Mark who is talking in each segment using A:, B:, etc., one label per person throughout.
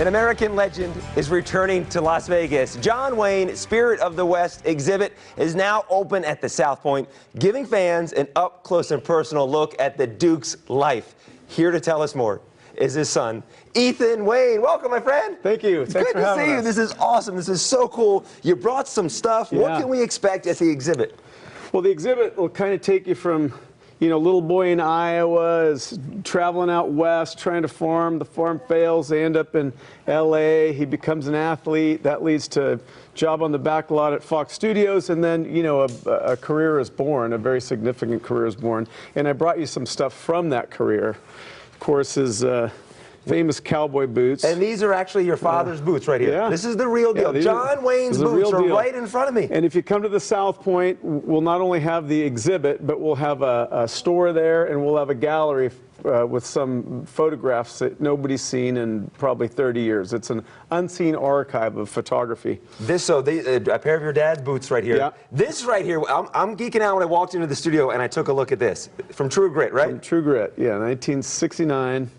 A: An American legend is returning to Las Vegas. John Wayne Spirit of the West exhibit is now open at the South Point, giving fans an up-close and personal look at the Duke's life. Here to tell us more is his son, Ethan Wayne. Welcome, my friend.
B: Thank you.
A: Thanks for having us. Good to see you. This is awesome. This is so cool. You brought some stuff. Yeah. What can we expect at the exhibit?
B: Well, the exhibit will kind of take you from, little boy in Iowa is traveling out west, trying to farm. The farm fails. They end up in L.A. He becomes an athlete. That leads to a job on the back lot at Fox Studios. And then, a career is born, a very significant career is born. And I brought you some stuff from that career. Of course, his famous cowboy boots.
A: And these are actually your father's boots right here.
B: Yeah.
A: This is the real deal.
B: Yeah,
A: John Wayne's boots are right in front of me.
B: And if you come to the South Point, we'll not only have the exhibit, but we'll have a store there, and we'll have a gallery with some photographs that nobody's seen in probably 30 years. It's an unseen archive of photography.
A: A pair of your dad's boots right here.
B: Yeah.
A: This right here, I'm geeking out when I walked into the studio and I took a look at this. From True Grit, right?
B: From True Grit, yeah, 1969.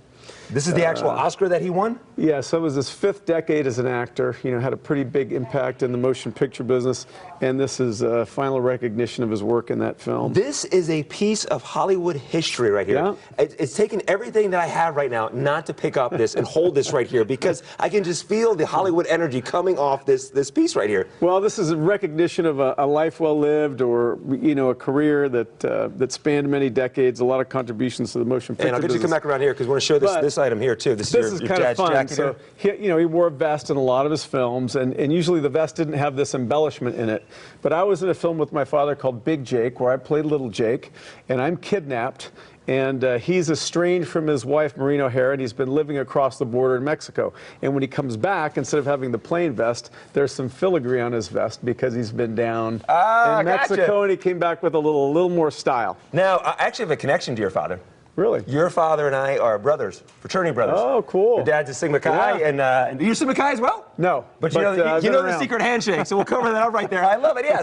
A: This is the actual Oscar that he won?
B: Yeah, so it was his 5th decade as an actor. Had a pretty big impact in the motion picture business, and this is a final recognition of his work in that film.
A: This is a piece of Hollywood history right here.
B: Yeah.
A: It's taken everything that I have right now not to pick up this and hold this right here, because I can just feel the Hollywood energy coming off this piece right here.
B: Well, this is a recognition of a life well lived, or a career that spanned many decades, a lot of contributions to the motion picture
A: business. And I'll get you to come back around here because we're going to show this item here too. This is your
B: kind
A: dad's
B: of fun.
A: jacket
B: so he wore a vest in a lot of his films, and usually the vest didn't have this embellishment in it. But I was in a film with my father called Big Jake, where I played Little Jake, and I'm kidnapped. And he's estranged from his wife, Maureen O'Hara, and he's been living across the border in Mexico. And when he comes back, instead of having the plain vest, there's some filigree on his vest because he's been down in Mexico, and he came back with a little more style.
A: Now, I actually have a connection to your father.
B: Really?
A: Your father and I are brothers, fraternity brothers.
B: Oh, cool.
A: Your dad's a Sigma Chi, and you're Sigma Chi as well?
B: No.
A: But you know the secret handshake, so we'll cover that up right there. I love it, yeah.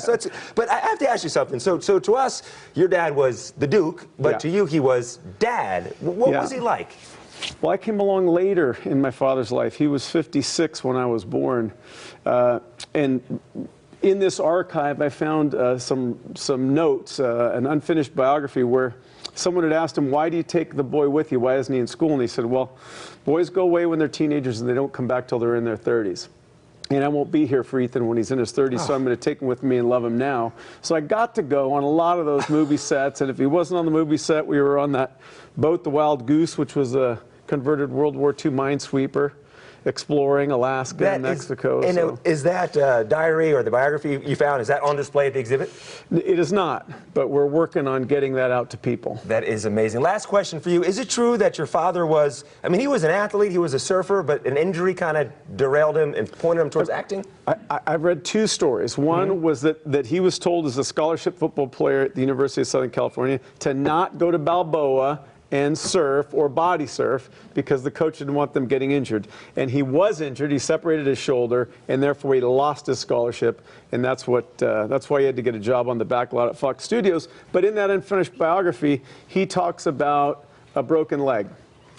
A: But I have to ask you something. So to us, your dad was the Duke, but to you, he was Dad. What was he like?
B: Well, I came along later in my father's life. He was 56 when I was born. And in this archive, I found some notes, an unfinished biography where someone had asked him, why do you take the boy with you? Why isn't he in school? And he said, well, boys go away when they're teenagers and they don't come back till they're in their 30s. And I won't be here for Ethan when he's in his 30s, so I'm going to take him with me and love him now. So I got to go on a lot of those movie sets, and if he wasn't on the movie set, we were on that boat, the Wild Goose, which was a converted World War II minesweeper, exploring Alaska and Mexico.
A: Is that diary or the biography you found, is that on display at the exhibit?
B: It is not, but we're working on getting that out to people.
A: That is amazing. Last question for you. Is it true that your father was, he was an athlete, he was a surfer, but an injury kind of derailed him and pointed him towards acting?
B: I've read 2 stories. One was that he was told as a scholarship football player at the University of Southern California to not go to Balboa and surf or body surf because the coach didn't want them getting injured. And he was injured. He separated his shoulder, and therefore he lost his scholarship. And that's why he had to get a job on the back lot at Fox Studios. But in that unfinished biography, he talks about a broken leg.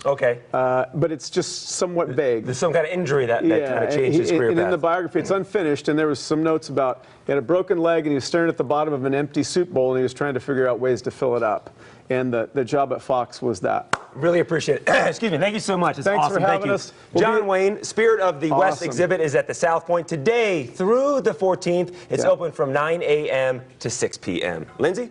A: Okay.
B: But it's just somewhat vague.
A: There's some kind of injury that kind of changed his career path.
B: And in the biography, it's unfinished, and there was some notes about he had a broken leg, and he was staring at the bottom of an empty soup bowl, and he was trying to figure out ways to fill it up. And the job at Fox was that.
A: Really appreciate it. Excuse me. Thank you so much. It's
B: Thanks
A: awesome.
B: for having us.
A: John Wayne, Spirit of the West exhibit is at the South Point today through the 14th. It's open from 9 a.m. to 6 p.m. Lindsay?